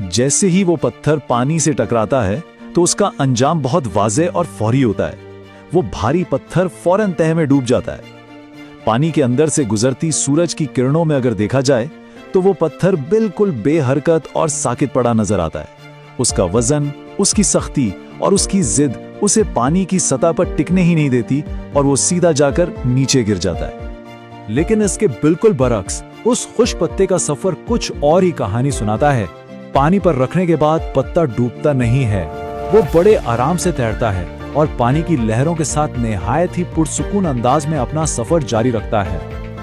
जैसे ही वो पत्थर पानी से टकराता है तो उसका अंजाम बहुत वाज़ेह और फौरी होता है। वो भारी पत्थर फौरन तह में डूब जाता है। पानी के अंदर से गुजरती सूरज की किरणों में अगर देखा जाए तो वो पत्थर बिल्कुल बेहरकत और साकित पड़ा नजर आता है। उसका वजन, उसकी सख्ती और उसकी जिद उसे पानी की सतह पर टिकने ही नहीं देती और वो सीधा जाकर नीचे गिर जाता है। लेकिन इसके बिल्कुल बरक्स उस खुश पत्ते का सफर कुछ और ही कहानी सुनाता है। पानी पर रखने के बाद पत्ता डूबता नहीं है, वो बड़े आराम से तैरता है और पानी की लहरों के साथ निहायत ही पुरसुकून अंदाज में अपना सफर जारी रखता है।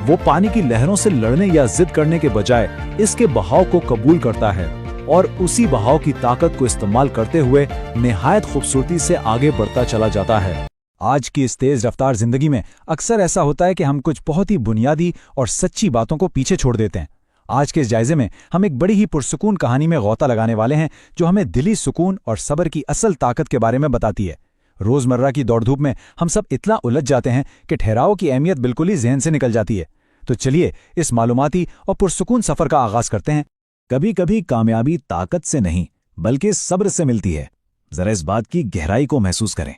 वो पानी की लहरों से लड़ने या जिद करने के बजाय इसके बहाव को कबूल करता है और उसी बहाव की ताकत को इस्तेमाल करते हुए निहायत खूबसूरती से आगे बढ़ता चला जाता है। आज की इस तेज रफ्तार जिंदगी में अक्सर ऐसा होता है कि हम कुछ बहुत ही बुनियादी और सच्ची बातों को पीछे छोड़ देते हैं। आज के इस जायजे में हम एक बड़ी ही पुरसुकून कहानी में गौता लगाने वाले हैं जो हमें दिली सुकून और सब्र की असल ताकत के बारे में बताती है। रोजमर्रा की दौड़-धूप में हम सब इतना उलझ जाते हैं कि ठहराव की अहमियत बिल्कुल ही ज़हन से निकल जाती है। तो चलिए इस मालूमाती और पुरसुकून सफर का आगाज करते हैं। कभी कभी कामयाबी ताकत से नहीं बल्कि सब्र से मिलती है। जरा इस बात की गहराई को महसूस करें।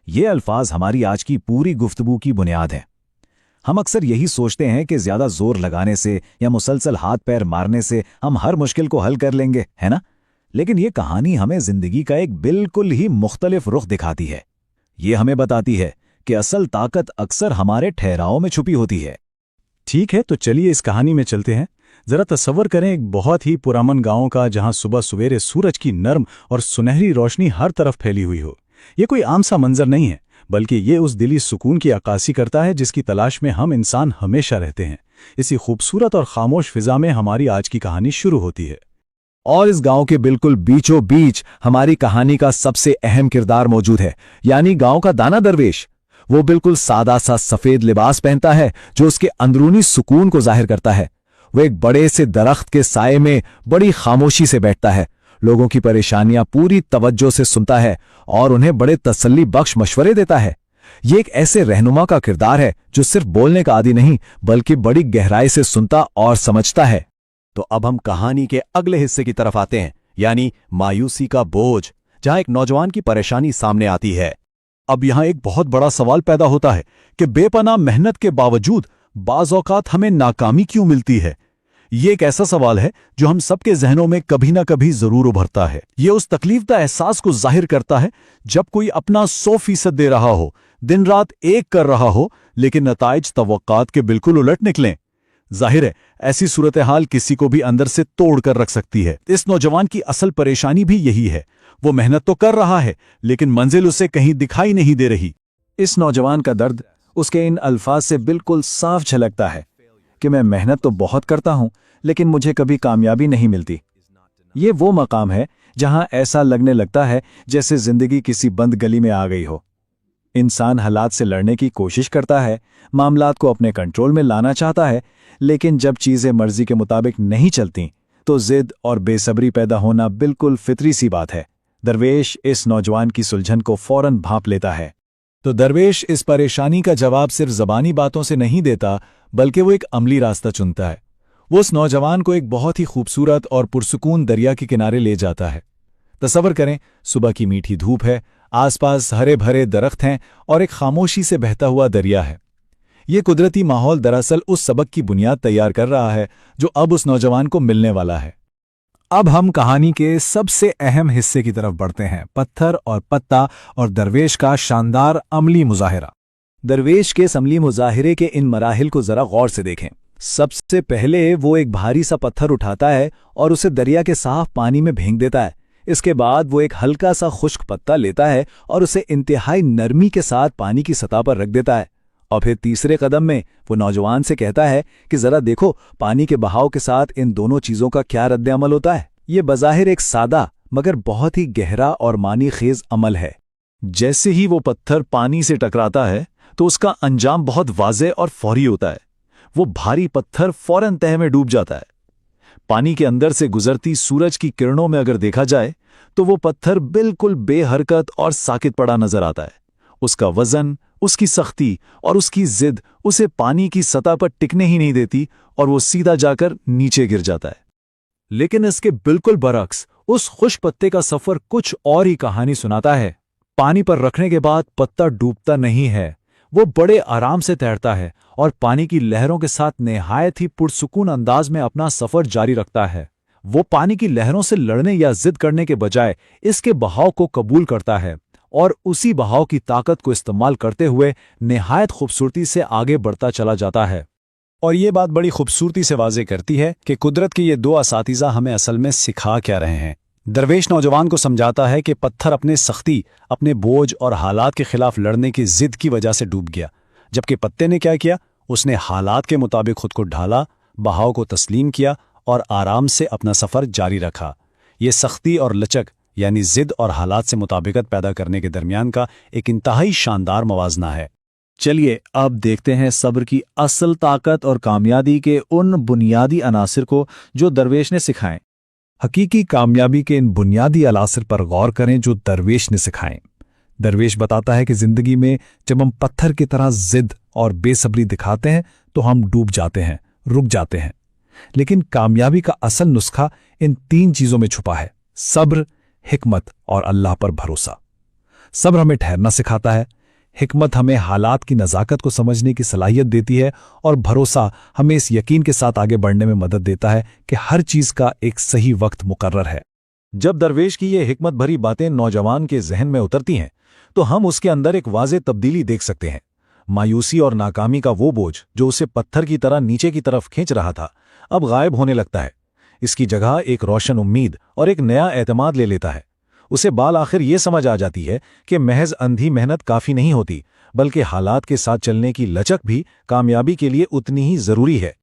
ये अल्फाज हमारी आज की पूरी गुफ्तगू की बुनियाद है। हम अक्सर यही सोचते हैं कि ज्यादा जोर लगाने से या मुसलसल हाथ पैर मारने से हम हर मुश्किल को हल कर लेंगे, है ना? लेकिन ये कहानी हमें जिंदगी का एक बिल्कुल ही मुख्तलिफ रुख दिखाती है। ये हमें बताती है कि असल ताकत अक्सर हमारे ठहराव में छुपी होती है। ठीक है, तो चलिए इस कहानी में चलते हैं। जरा तसव्वुर करें एक बहुत ही पुरामन गांव का, जहां सुबह सवेरे सूरज की नर्म और सुनहरी रोशनी हर तरफ फैली हुई हो। ये कोई आम सा मंजर नहीं है, बल्कि ये उस दिली सुकून की अक्कासी करता है जिसकी तलाश में हम इंसान हमेशा रहते हैं। इसी खूबसूरत और खामोश फिजा में हमारी आज की कहानी शुरू होती है। और इस गांव के बिल्कुल बीचों बीच हमारी कहानी का सबसे अहम किरदार मौजूद है, यानी गांव का दाना दरवेश। वो बिल्कुल सादा सा सफेद लिबास पहनता है जो उसके अंदरूनी सुकून को जाहिर करता है। वो एक बड़े से दरख्त के साए में बड़ी खामोशी से बैठता है, लोगों की परेशानियां पूरी तवज्जो से सुनता है और उन्हें बड़े तसल्ली बख्श मशवरे देता है। ये एक ऐसे रहनुमा का किरदार है जो सिर्फ बोलने का आदी नहीं बल्कि बड़ी गहराई से सुनता और समझता है। तो अब हम कहानी के अगले हिस्से की तरफ आते हैं, यानी मायूसी का बोझ, जहां एक नौजवान की परेशानी सामने आती है। अब यहां एक बहुत बड़ा सवाल पैदा होता है कि बेपनाह मेहनत के बावजूद बाज़ औक़ात हमें नाकामी क्यों मिलती है। ये एक ऐसा सवाल है जो हम सबके ज़हनों में कभी ना कभी जरूर उभरता है। ये उस तकलीफदा एहसास को जाहिर करता है जब कोई अपना 100% दे रहा हो, दिन रात एक कर रहा हो, लेकिन नताइज तवक्कात के बिल्कुल उलट निकलें। जाहिर है ऐसी सूरत हाल किसी को भी अंदर से तोड़ कर रख सकती है। इस नौजवान की असल परेशानी भी यही है। वो मेहनत तो कर रहा है लेकिन मंजिल उसे कहीं दिखाई नहीं दे रही। इस नौजवान का दर्द उसके इन अल्फाज से बिल्कुल साफ झलकता है कि मैं मेहनत तो बहुत करता हूं लेकिन मुझे कभी कामयाबी नहीं मिलती। ये वो मकाम है जहां ऐसा लगने लगता है जैसे जिंदगी किसी बंद गली में आ गई हो। इंसान हालात से लड़ने की कोशिश करता है, मामलात को अपने कंट्रोल में लाना चाहता है, लेकिन जब चीजें मर्जी के मुताबिक नहीं चलती तो जिद और बेसब्री पैदा होना बिल्कुल फितरी सी बात है। दरवेश इस नौजवान की सुलझन को फौरन भांप लेता है। तो दरवेश इस परेशानी का जवाब सिर्फ ज़बानी बातों से नहीं देता बल्कि वो एक अमली रास्ता चुनता है। वो उस नौजवान को एक बहुत ही खूबसूरत और पुरसुकून दरिया के किनारे ले जाता है। तसव्वुर करें, सुबह की मीठी धूप है, आसपास हरे भरे दरख्त हैं और एक खामोशी से बहता हुआ दरिया है। ये कुदरती माहौल दरअसल उस सबक की बुनियाद तैयार कर रहा है जो अब उस नौजवान को मिलने वाला है। अब हम कहानी के सबसे अहम हिस्से की तरफ बढ़ते हैं, पत्थर और पत्ता और दरवेश का शानदार अमली मुजाहिरा। दरवेश के इस अमली मुजाहिरे के इन मराहिल को जरा गौर से देखें। सबसे पहले वो एक भारी सा पत्थर उठाता है और उसे दरिया के साफ पानी में फेंक देता है। इसके बाद वो एक हल्का सा खुश्क पत्ता लेता है और उसे इंतहाई नरमी के साथ पानी की सतह पर रख देता है। और फिर तीसरे कदम में वो नौजवान से कहता है कि जरा देखो पानी के बहाव के साथ इन दोनों चीजों का क्या रद्द अमल होता है। ये बज़ाहिर एक सादा मगर बहुत ही गहरा और मानी खेज अमल है। जैसे ही वो पत्थर पानी से टकराता है तो उसका अंजाम बहुत वाज़ेह और फौरी होता है। वो भारी पत्थर फौरन तह में डूब जाता है। पानी के अंदर से गुजरती सूरज की किरणों में अगर देखा जाए तो वो पत्थर बिल्कुल बेहरकत और साकित पड़ा नजर आता है। उसका वजन, उसकी सख्ती और उसकी जिद उसे पानी की सतह पर टिकने ही नहीं देती और वो सीधा जाकर नीचे गिर जाता है। लेकिन इसके बिल्कुल बरक्स उस खुश पत्ते का सफर कुछ और ही कहानी सुनाता है। पानी पर रखने के बाद पत्ता डूबता नहीं है, वो बड़े आराम से तैरता है और पानी की लहरों के साथ निहायत ही पुरसुकून अंदाज में अपना सफर जारी रखता है। वो पानी की लहरों से लड़ने या जिद करने के बजाय इसके बहाव को कबूल करता है और उसी बहाव की ताकत को इस्तेमाल करते हुए निहायत खूबसूरती से आगे बढ़ता चला जाता है। और ये बात बड़ी खूबसूरती से वाज़ेह करती है कि कुदरत के ये दो असातिज़ा हमें असल में सिखा क्या रहे हैं। दरवेश नौजवान को समझाता है कि पत्थर अपने सख्ती, अपने बोझ और हालात के खिलाफ लड़ने की जिद की वजह से डूब गया, जबकि पत्ते ने क्या किया, उसने हालात के मुताबिक खुद को ढाला, बहाव को तस्लीम किया और आराम से अपना सफ़र जारी रखा। ये सख्ती और लचक यानी जिद और हालात से मुताबिकत पैदा करने के दरमियान का एक इंतहाई शानदार मवाजना है। चलिए अब देखते हैं सब्र की असल ताकत और कामयाबी के उन बुनियादी अनासिर को जो दरवेश ने सिखाएं। हकीकी कामयाबी के इन बुनियादी अनासिर पर गौर करें जो दरवेश ने सिखाएं। दरवेश बताता है कि जिंदगी में जब हम पत्थर की तरह जिद और बेसब्री दिखाते हैं तो हम डूब जाते हैं, रुक जाते हैं। लेकिन कामयाबी का असल नुस्खा इन तीन चीजों में छुपा है: सब्र, हिकमत और अल्लाह पर भरोसा। सब्र हमें ठहरना सिखाता है, हिकमत हमें हालात की नज़ाकत को समझने की सलाहियत देती है और भरोसा हमें इस यकीन के साथ आगे बढ़ने में मदद देता है कि हर चीज़ का एक सही वक्त मुकर्रर है। जब दरवेश की ये हिकमत भरी बातें नौजवान के जहन में उतरती हैं तो हम उसके अंदर एक वाज़ेह तब्दीली देख सकते हैं। मायूसी और नाकामी का वो बोझ जो उसे पत्थर की तरह नीचे की तरफ खींच रहा था अब गायब होने लगता है। इसकी जगह एक रोशन उम्मीद और एक नया एतमाद ले लेता है। उसे बाल आखिर ये समझ आ जाती है कि महज अंधी मेहनत काफ़ी नहीं होती, बल्कि हालात के साथ चलने की लचक भी कामयाबी के लिए उतनी ही ज़रूरी है।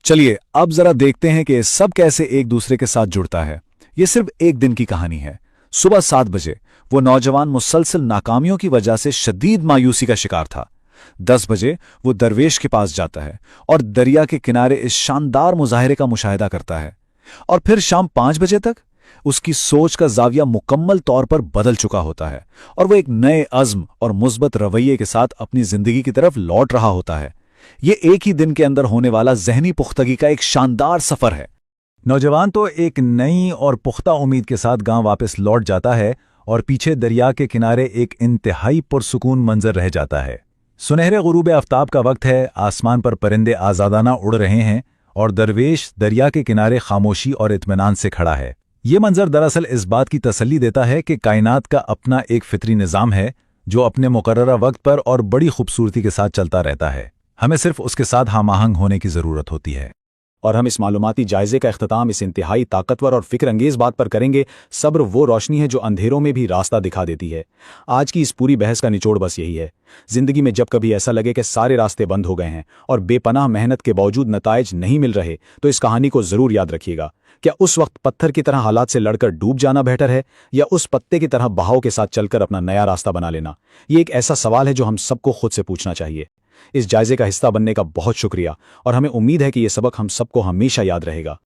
चलिए अब ज़रा देखते हैं कि सब कैसे एक दूसरे के साथ जुड़ता है। ये सिर्फ एक दिन की कहानी है। सुबह 7 बजे वो नौजवान मुसलसल नाकामियों की वजह से शदीद मायूसी का शिकार था। 10 बजे वो दरवेश के पास जाता है और दरिया के किनारे इस शानदार मुजाहिरे का मुशाहिदा करता है। और फिर शाम 5 बजे तक उसकी सोच का जाविया मुकम्मल तौर पर बदल चुका होता है और वो एक नए अज़्म और मुस्बत रवैये के साथ अपनी जिंदगी की तरफ लौट रहा होता है। ये एक ही दिन के अंदर होने वाला जहनी पुख्तगी का एक शानदार सफर है। नौजवान तो एक नई और पुख्ता उम्मीद के साथ गांव वापस लौट जाता है और पीछे दरिया के किनारे एक इंतहाई पुरसुकून मंजर रह जाता है। सुनहरे गुरूब आफ्ताब का वक्त है, आसमान पर परिंदे आज़ादाना उड़ रहे हैं और दरवेश दरिया के किनारे खामोशी और इत्मीनान से खड़ा है। ये मंजर दरअसल इस बात की तसल्ली देता है कि कायनात का अपना एक फितरी निज़ाम है जो अपने मुकर्ररा वक्त पर और बड़ी खूबसूरती के साथ चलता रहता है। हमें सिर्फ उसके साथ हम-आहंग होने की ज़रूरत होती है। और हम इस मालूमाती जायजे का इख्तिताम इस इंतहाई ताकतवर और फिक्र अंगेज़ बात पर करेंगे: सब्र वो रोशनी है जो अंधेरों में भी रास्ता दिखा देती है। आज की इस पूरी बहस का निचोड़ बस यही है। जिंदगी में जब कभी ऐसा लगे कि सारे रास्ते बंद हो गए हैं और बेपनाह मेहनत के बावजूद नताइज नहीं मिल रहे, तो इस कहानी को ज़रूर याद रखिएगा। क्या उस वक्त पत्थर की तरह हालात से लड़कर डूब जाना बेहतर है या उस पत्ते की तरह बहाव के साथ चलकर अपना नया रास्ता बना लेना? ये एक ऐसा सवाल है जो हम सबको खुद से पूछना चाहिए। इस जायजे का हिस्सा बनने का बहुत शुक्रिया और हमें उम्मीद है कि ये सबक हम सबको हमेशा याद रहेगा।